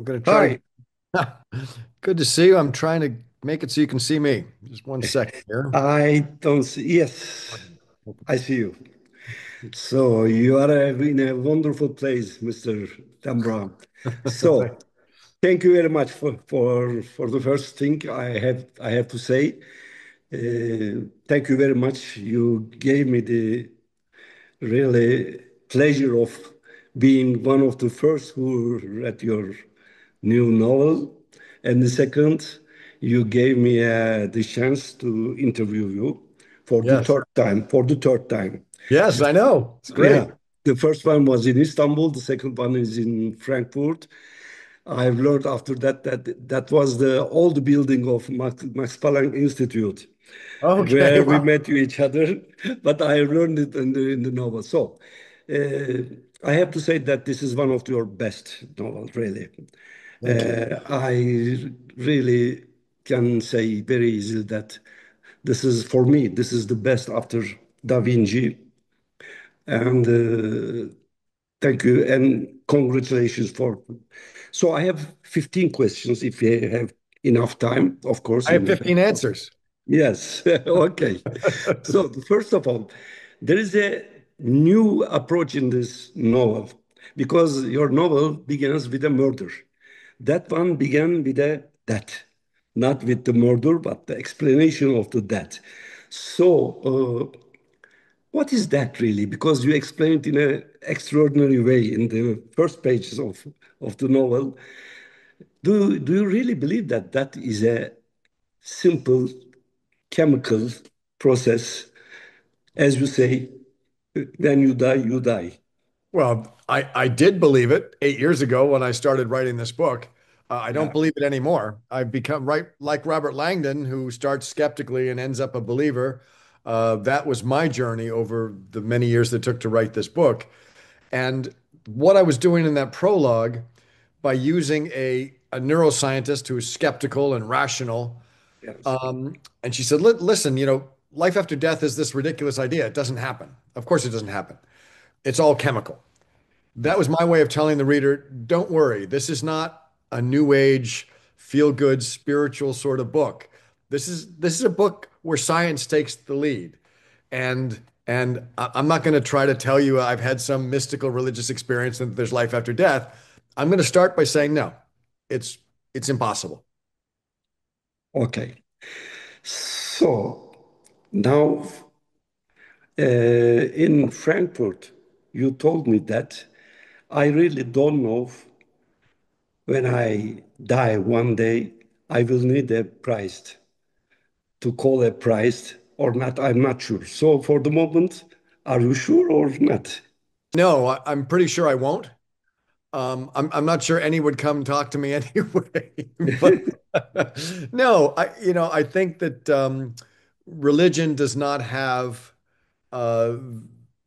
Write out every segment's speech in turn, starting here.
I'm going to try Hi, to. Good to see you. I'm trying to make it so you can see me. Just one second here. I don't see. Yes, I see you. So you are in a wonderful place, Mr. Dan Brown. So thank you very much for the first thing I have to say. Thank you very much. You gave me the really pleasure of being one of the first who read your new novel. And the second, you gave me the chance to interview you for the Yes. third time. For the third time. Yes, I know. It's Yeah. great. The first one was in Istanbul, the second one is in Frankfurt. I've learned after that was the old building of Max Planck Institute Okay. where we Well, met each other, but I learned it in the novel. So uh, I have to say that this is one of your best novels, really. thank you. I really can say very easily that this is, for me, this is the best after Da Vinci. And thank you and congratulations for. So I have 15 questions if you have enough time, of course. I have 15 answers. Yes, okay. So, first of all, there is a new approach in this novel because your novel begins with a murder. That one began with a death, not with the murder, but the explanation of the death. So, what is that really? Because you explained in an extraordinary way in the first pages of the novel. Do you really believe that that is a simple chemical process? As you say, when you die, you die. Well, I did believe it 8 years ago when I started writing this book. I don't Yeah. believe it anymore. I've become right like Robert Langdon, who starts skeptically and ends up a believer. That was my journey over the many years that took to write this book. And what I was doing in that prologue by using a neuroscientist who is skeptical and rational. Yes. And she said, Listen, life after death is this ridiculous idea. It doesn't happen. Of course, it doesn't happen. It's all chemical. That was my way of telling the reader, don't worry, this is not a new age, feel good, spiritual sort of book. This is a book where science takes the lead. And I'm not going to try to tell you I've had some mystical religious experience and there's life after death. I'm going to start by saying no, it's it's impossible. Okay. So now in Frankfurt, you told me that I really don't know when I die one day, I will need a priest to call a priest or not. I'm not sure. So for the moment, are you sure or not? No, I'm pretty sure I won't. I'm not sure any would come talk to me anyway, but no, I think that religion does not have uh,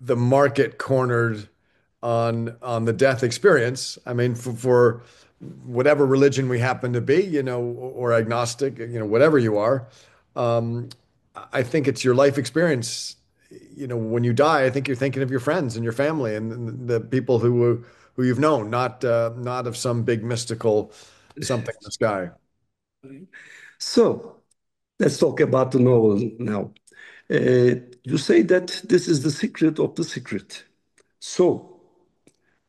the market cornered on the death experience. I mean, for whatever religion we happen to be, or agnostic, whatever you are, um, I think it's your life experience. When you die, I think you're thinking of your friends and your family and the people who you've known, not of some big mystical something in the sky. So let's talk about the novel now. You say that this is the secret of the secret. So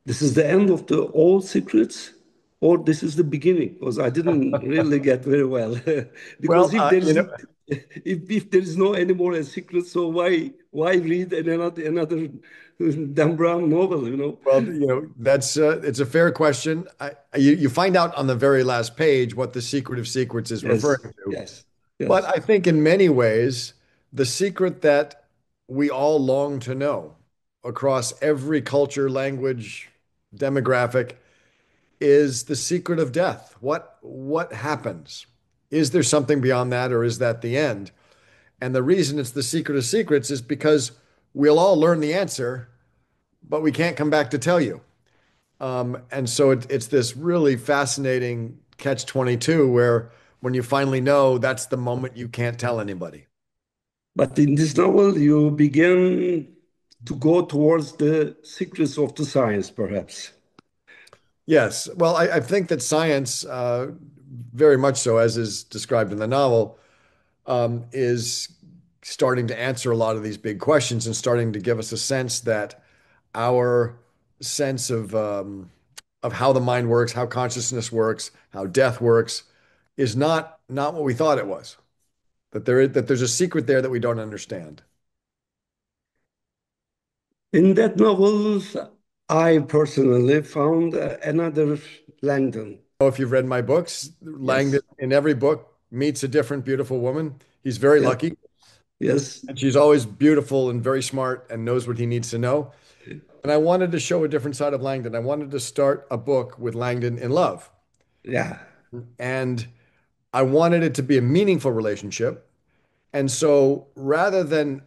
this is the end of the all secrets, or this is the beginning? Because I didn't really get very well. Because Well, if there is if there is no anymore a secret, so why read another Dan Brown novel? Well, that's it's a fair question. You find out on the very last page what the secret of secrets is Yes, referring to. yes, But yes. I think in many ways, the secret that we all long to know across every culture, language, demographic is the secret of death. What happens? Is there something beyond that, or is that the end? And the reason it's the secret of secrets is because we'll all learn the answer, but we can't come back to tell you. And so it's this really fascinating catch 22 where when you finally know, that's the moment you can't tell anybody. But in this novel, you begin to go towards the secrets of the science, perhaps. Yes. Well, I think that science, very much so, as is described in the novel, is starting to answer a lot of these big questions and starting to give us a sense that our sense of how the mind works, how consciousness works, how death works, is not what we thought it was. That there's a secret there that we don't understand. In that novel, I personally found another Langdon. Oh, if you've read my books, Langdon Yes, in every book meets a different beautiful woman. He's very yes, lucky, yes, and she's always beautiful and very smart and knows what he needs to know. And I wanted to show a different side of Langdon. I wanted to start a book with Langdon in love. yeah, And I wanted it to be a meaningful relationship. And so rather than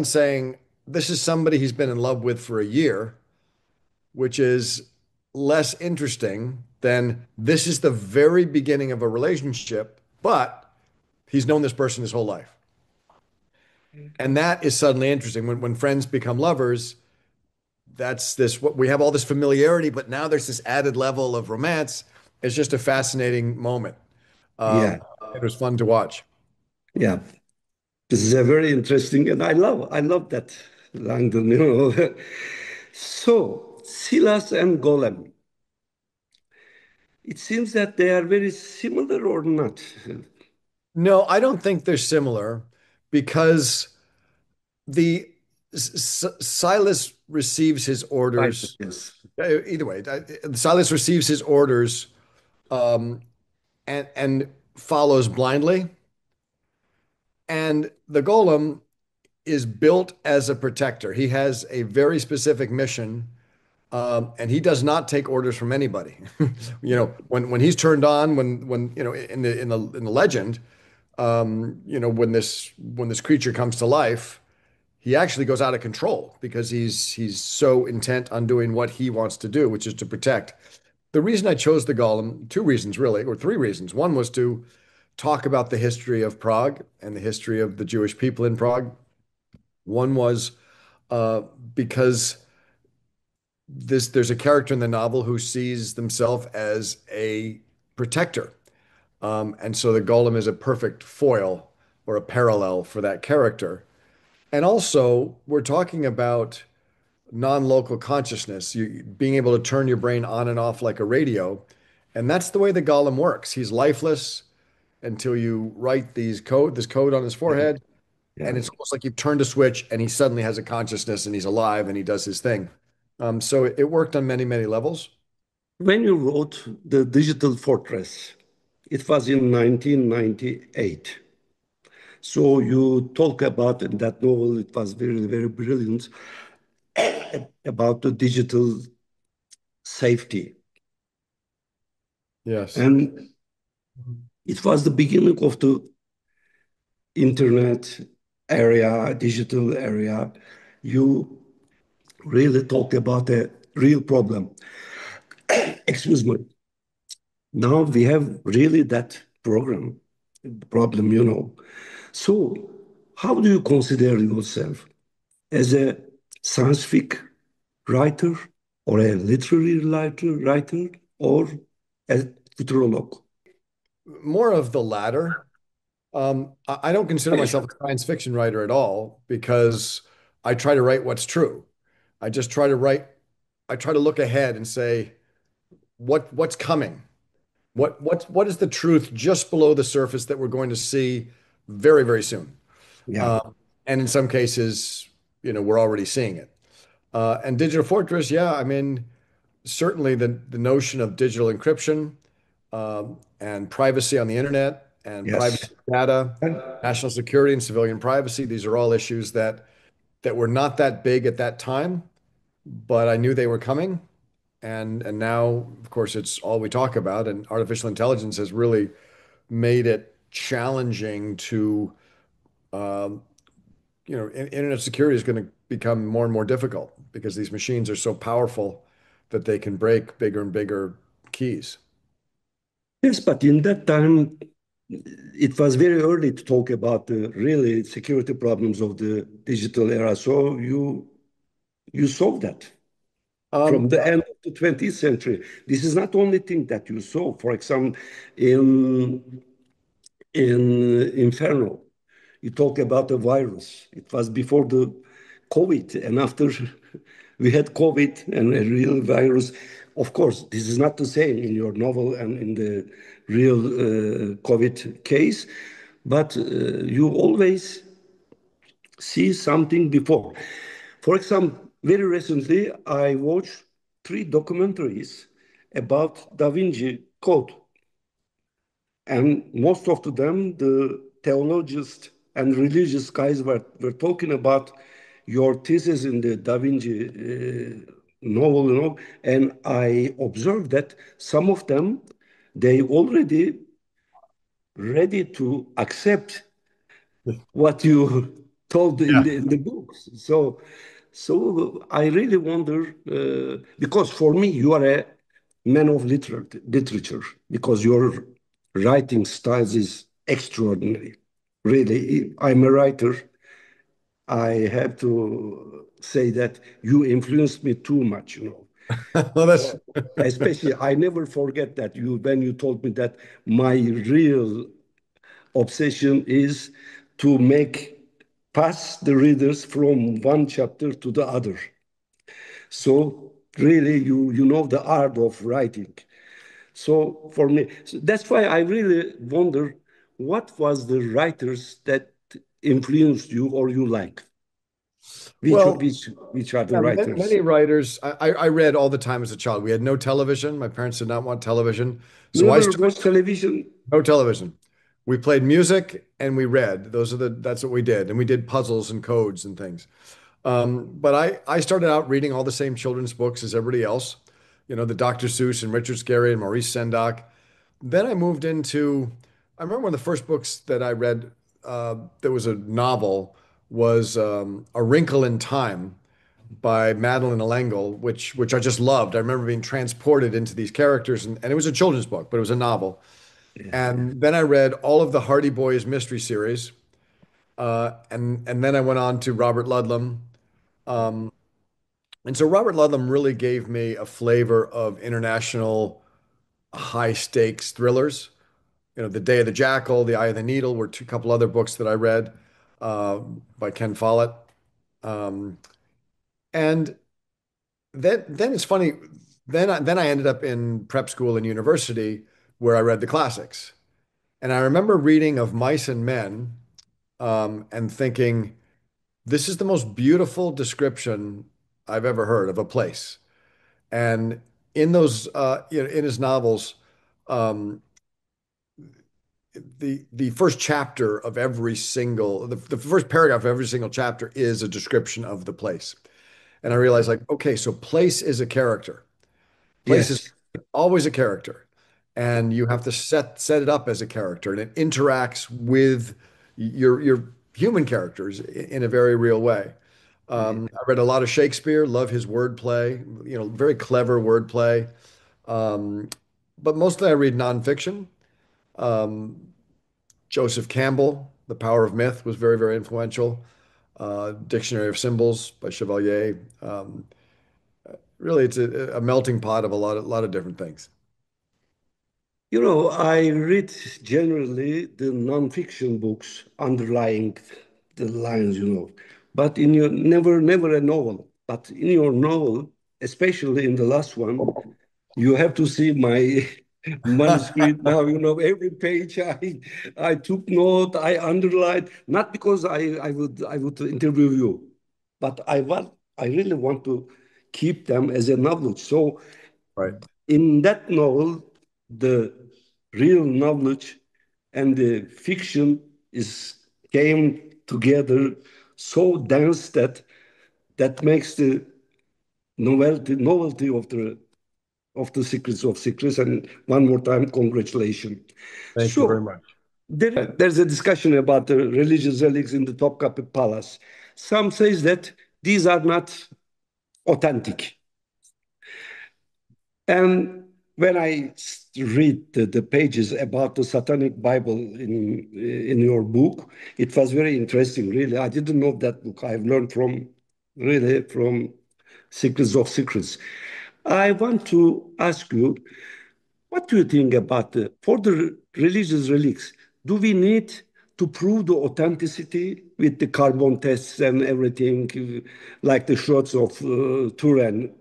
saying this is somebody he's been in love with for a year, which is less interesting than this is the very beginning of a relationship, but he's known this person his whole life. And that is suddenly interesting. When friends become lovers, that's this what we have all this familiarity, but now there's this added level of romance. It's just a fascinating moment. yeah, It was fun to watch. yeah. This is a very interesting, and I love that Langdon, you know. So, Silas and Golem. It seems that they are very similar or not. No, I don't think they're similar because the Silas receives his Right. orders. Yes. Either way, Silas receives his orders um, and follows blindly, and the golem is built as a protector. He has a very specific mission, and he does not take orders from anybody. You know, when he's turned on, when you know in the legend, you know, when this creature comes to life, he actually goes out of control because he's so intent on doing what he wants to do, which is to protect. The reason I chose the golem, two reasons really, or three reasons. One was to talk about the history of Prague and the history of the Jewish people in Prague. One was uh, because there's a character in the novel who sees themselves as a protector. And so the golem is a perfect foil or a parallel for that character. And also, we're talking about non-local consciousness, you being able to turn your brain on and off like a radio. And that's the way the golem works. He's lifeless until you write this code on his Yeah. forehead, and Yeah. it's almost like you've turned a switch and he suddenly has a consciousness and he's alive and he does his thing. So it worked on many, many levels. When you wrote The Digital Fortress, it was in 1998. So you talk about in that novel, it was very, very brilliant about the digital safety. Yes. And it was the beginning of the internet area, digital area. You really talked about a real problem. Excuse me. Now we have really that problem, you know. So, how do you consider yourself as a science fiction writer or a literary writer or a futurolog? More of the latter. I don't consider myself a science fiction writer at all because I try to write what's true. I just try to write, I try to look ahead and say, what's coming? What is the truth just below the surface that we're going to see very, very soon? Yeah. Um, and in some cases, you know, we're already seeing it. And Digital Fortress, yeah, I mean, certainly the notion of digital encryption and privacy on the internet and privacy Yes. of data, national security and civilian privacy, these are all issues that were not that big at that time, but I knew they were coming. And now, of course, it's all we talk about. And artificial intelligence has really made it challenging to, um, you know, internet security is going to become more and more difficult because these machines are so powerful that they can break bigger and bigger keys. Yes, but in that time, it was very early to talk about the really security problems of the digital era. So you solved that. from Um, the end of the 20th century. This is not only thing that you saw. For example, in Inferno, you talk about the virus. It was before the COVID, and after we had COVID and a real virus. Of course, this is not the same in your novel and in the real COVID case, but you always see something before. For example, very recently, I watched three documentaries about Da Vinci Code. And most of them, the theologians and religious guys were talking about your thesis in the Da Vinci novel, and I observed that some of them, they already ready to accept what you told in yeah. the books. So I really wonder, because for me, you are a man of literature, because your writing styles is extraordinary. Really, I'm a writer. I have to say that you influenced me too much. Well, that's So especially, I never forget that when you told me that my real obsession is to make pass the readers from one chapter to the other. So really, you know the art of writing. So for me, so that's why I really wonder what was the writers that influenced you or you like. Which well, which which are the yeah, writers? many writers. I read all the time as a child. We had no television. My parents did not want television, You so I never started watch television? no television. We played music and we read. That's what we did, and we did puzzles and codes and things. But I started out reading all the same children's books as everybody else, the Dr. Seuss and Richard Scarry and Maurice Sendak. Then I moved into, I remember one of the first books that I read that was a novel was A Wrinkle in Time by Madeline L'Engle, which I just loved. I remember being transported into these characters, and it was a children's book, but it was a novel. Yeah. And then I read all of the Hardy Boys mystery series, and then I went on to Robert Ludlum. And so Robert Ludlum really gave me a flavor of international high stakes thrillers. The Day of the Jackal, The Eye of the Needle were two couple other books that I read uh, by Ken Follett. Um, and then it's funny. Then I ended up in prep school and university where I read the classics. And I remember reading of Mice and Men and thinking, this is the most beautiful description I've ever heard of a place. And in those, in his novels, um, the first chapter of every single, the first paragraph of every single chapter is a description of the place. And I realized, like, okay, so place is a character. Place is Yes. always a character, and you have to set it up as a character, and it interacts with your human characters in a very real way. I read a lot of Shakespeare, love his wordplay, very clever wordplay. Um, but mostly I read nonfiction. Um, Joseph Campbell, The Power of Myth was very, very influential. Dictionary of Symbols by Chevalier. Really, it's a melting pot of a lot of different things. I read generally the nonfiction books underlying the lines. But in your never a novel. But in your novel, especially in the last one, you have to see my manuscript now. Every page I took note, I underlined, not because I would interview you, but I really want to keep them as a knowledge. So Right. in that novel, the real knowledge and the fiction is came together so dense that makes the novelty of the secrets of secrets. And one more time, congratulations. Thank you very So much. there's a discussion about the religious relics in the Topkapi Palace. Some says that these are not authentic. And when I read the pages about the Satanic Bible in your book, it was very interesting. Really, I didn't know that book. I've learned from really from Secrets of Secrets. I want to ask you, what do you think about for the religious relics? Do we need to prove the authenticity with the carbon tests and everything, like the shots of Turan?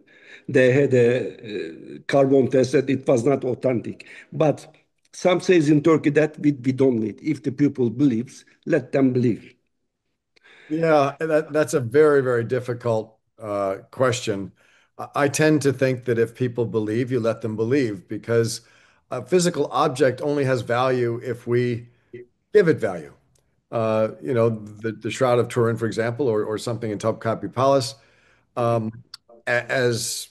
They had a carbon test that it was not authentic. But some says in Turkey that we don't need. If the people believes, let them believe. Yeah, that's a very, very difficult question. I tend to think that if people believe, you let them believe because a physical object only has value if we give it value. The Shroud of Turin, for example, or something in Topkapi Palace, um, as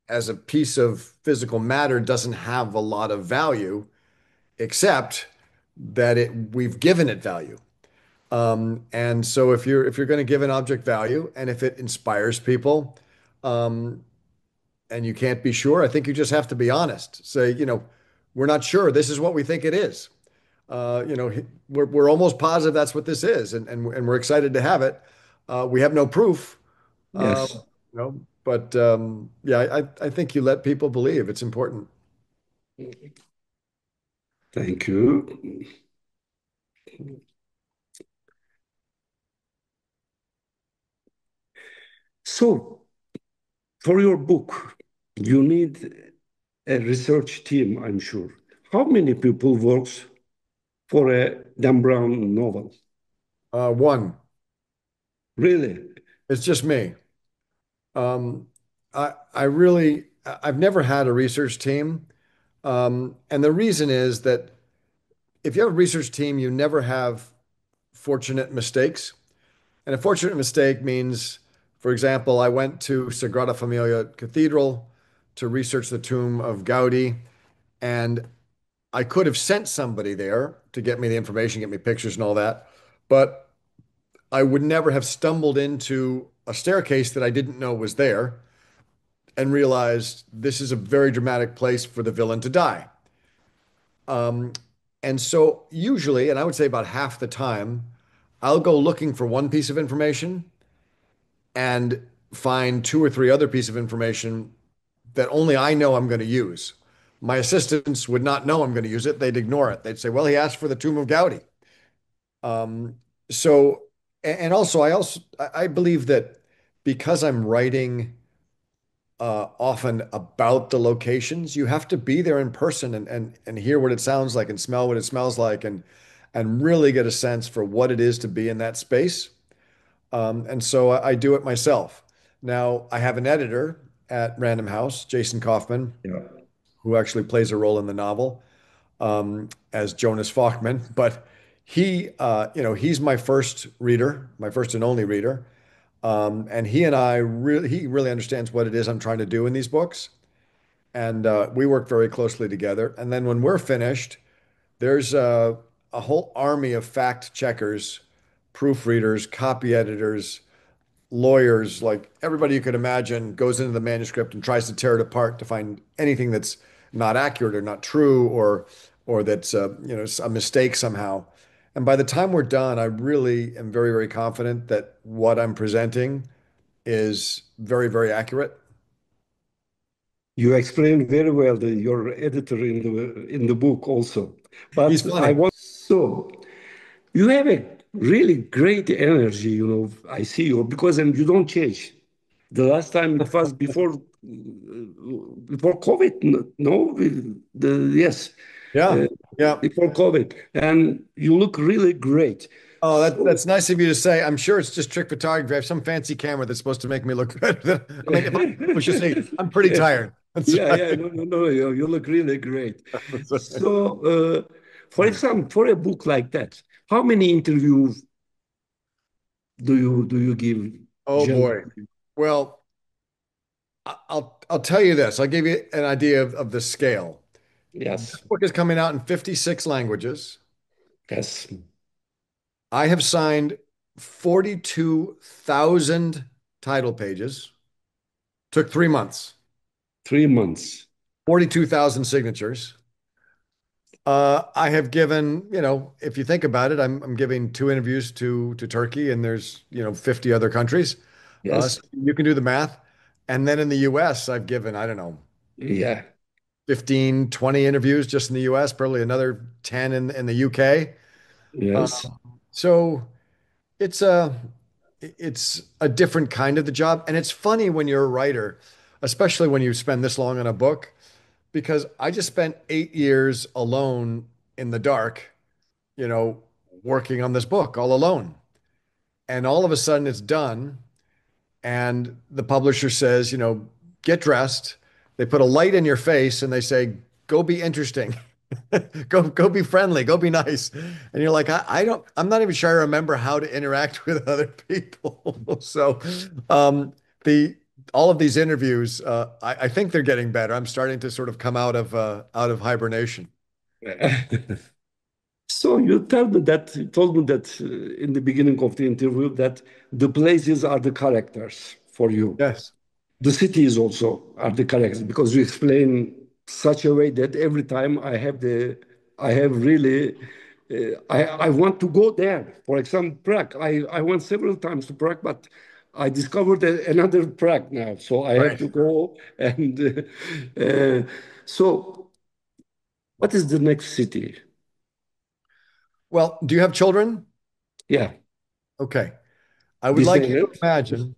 as a piece of physical matter doesn't have a lot of value, except that we've given it value. And so if you're going to give an object value and if it inspires people, um, and you can't be sure, I think you just have to be honest. Say, we're not sure. This is what we think it is. We're almost positive that's what this is, and we're excited to have it. We have no proof, uh, Yes. but yeah, I think you let people believe it's important. Thank you. So, for your book, you need a research team, I'm sure. How many people works for a Dan Brown novel? One, Really? it's just me. Um, I've never had a research team. And the reason is that if you have a research team, you never have fortunate mistakes. And a fortunate mistake means, for example, I went to Sagrada Familia Cathedral to research the tomb of Gaudi, and I could have sent somebody there to get me the information, get me pictures and all that, but I would never have stumbled into a staircase that I didn't know was there and realized this is a very dramatic place for the villain to die. Um, and so usually, and I would say about half the time, I'll go looking for one piece of information and find two or three other pieces of information that only I know I'm going to use. My assistants would not know I'm going to use it. They'd ignore it. They'd say, well, he asked for the tomb of Gaudi. Um, so, and also, I believe that because I'm writing often about the locations. You have to be there in person and hear what it sounds like and smell what it smells like and really get a sense for what it is to be in that space. And so I do it myself. Now, I have an editor at Random House, Jason Kaufman, Yeah. who actually plays a role in the novel as Jonas Falkman, but he's my first reader, my first and only reader. And he really understands what it is I'm trying to do in these books. And we work very closely together. And then when we're finished, there's a whole army of fact checkers, proofreaders, copy editors, lawyers, like everybody you could imagine goes into the manuscript and tries to tear it apart to find anything that's not accurate or not true or that's a mistake somehow. And by the time we're done, I really am very, very confident that what I'm presenting is very, very accurate. You explained very well your editor in the book also. He's But I funny. want so you have a really great energy, I see you because and you don't change. The last time it was before COVID, no, yes, Yeah. uh, Yeah. before COVID, and you look really great. Oh, So that's nice of you to say. I'm sure it's just trick photography. I have some fancy camera that's supposed to make me look better. I mean, if I was just saying, I'm pretty tired. That's yeah, right. yeah, no, no, no, you look really great. That's right. So, for example, for a book like that, how many interviews do you give Oh boy. generally? Well, I'll tell you this. I'll give you an idea of the scale. This Yes, book is coming out in 56 languages. yes, I have signed 42,000 title pages. Took 3 months. 3 months. 42,000 signatures. I have given, if you think about it, I'm giving two interviews to Turkey, and there's 50 other countries. Yes, So you can do the math. And then in the US, I've given, I don't know, Yeah. 15, 20 interviews just in the US, probably another 10 in the UK. Uh, Yes. so it's a it's a different kind of the job. And it's funny when you're a writer, especially when you spend this long on a book, because I just spent 8 years alone in the dark, you know, working on this book all alone. And all of a sudden it's done. And the publisher says, get dressed. They put a light in your face and they say, go be interesting. Go be friendly, go be nice. And you're like, I'm not even sure I remember how to interact with other people. So um the all of these interviews, I think they're getting better. I'm starting to sort of come out of hibernation. So you told me that in the beginning of the interview that the places are the characters for you. Yes. The cities also are the characters because you explain such a way that every time I have really, I want to go there. For example, Prague. I went several times to Prague, but I discovered another Prague now, so I have Right. to go. And so, what is the next city? Well, do you have children? Yeah, Okay. I would like you to Disneyland.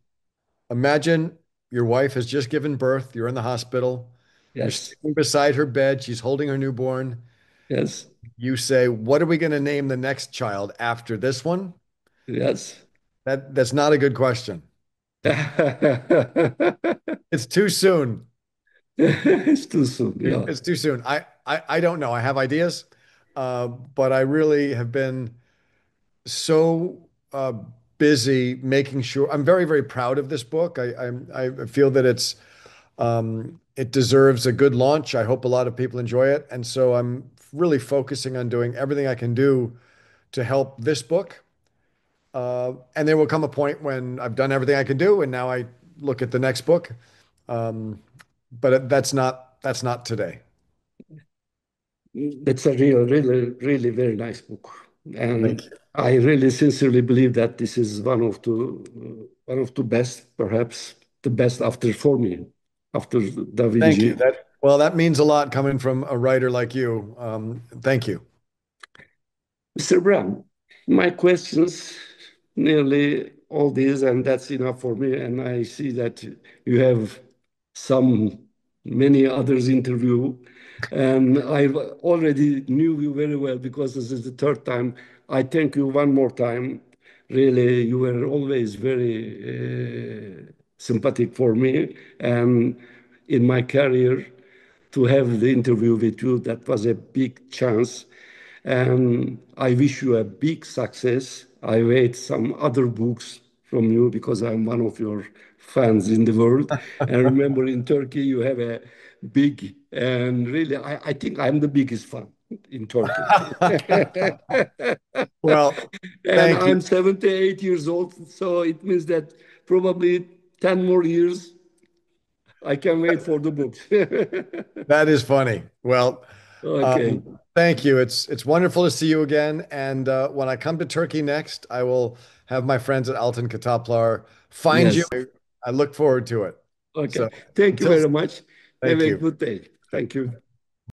imagine your wife has just given birth, you're in the hospital, you're Yes, sitting beside her bed, she's holding her newborn. yes, You say, "What are we going to name the next child after this one?" yes. That's not a good question. It's too soon. It's too soon. Yeah. It's too soon. I don't know. I have ideas, but I really have been so busy making sure. I'm very, very proud of this book. I feel that it deserves a good launch. I hope a lot of people enjoy it, and so I'm really focusing on doing everything I can do to help this book. And there will come a point when I've done everything I can do, and now I look at the next book. Um, but that's not today. It's a really very nice book, Thank and you. I really sincerely believe that this is one of the best, perhaps the best after for me, after Da Thank you. Vinci. That means a lot coming from a writer like you. Thank you. Mr. Brown, my questions, nearly all these, and that's enough for me. And I see that you have some many others interview, and I already knew you very well because this is the third time. I thank you one more time. Really, you were always very sympathetic for me, and in my career to have the interview with you. That was a big chance. And I wish you a big success. I wait some other books from you because I'm one of your fans in the world. And remember, in Turkey, you have a big, and really, I think I'm the biggest fan in Turkey. Well, And thank you. I'm 78 years old, so it means that probably 10 more years I can wait for the books. That is funny. Well, Okay. thank you. It's wonderful to see you again. And when I come to Turkey next, I will have my friends at Altın Kitaplar find you. Yes. I look forward to it. Okay. So Thank you until, very much. Have thank a you. good day. Thank you.